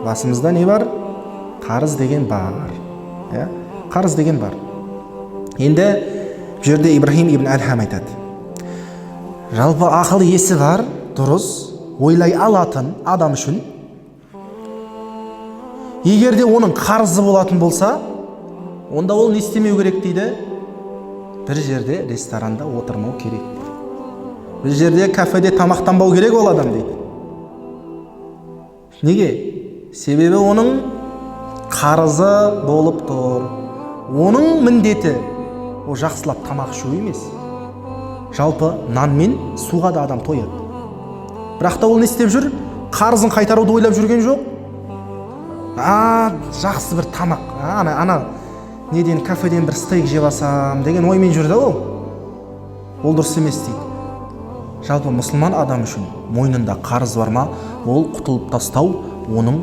басымызда не бар? Қарыз деген бар. Қарыз деген бар. Енді бұл жерде Ибрахим ибн Адхам айтады. Жалпы ақыл есі бар, дұрыс, ойлай алатын адам үшін егер де оның қарызы болатын болса, онда ол не істемеу керек дейді? Бір жерде ресторанда отырмау керек. Бір жерде кафеде тамақтанбау керек ол адам дейді. Неге? Себебі оның қарызы болып тұр. Оның міндеті ол жақсылап тамақ ішу емес. Жалпы нан мен суға да адам тояды. Бірақ та ол не істеп жүр? Қарызын қайтаруды ойлап жүрген жоқ. Жақсы бір тамақ, ана неден, кафеден бір стейк жеп алсам деген оймен жүрді ол. Ол дұрыс емес дейді. Жалпы мұсылман адам үшін мойнында қарыз бар ма, ол құтылып тастау оның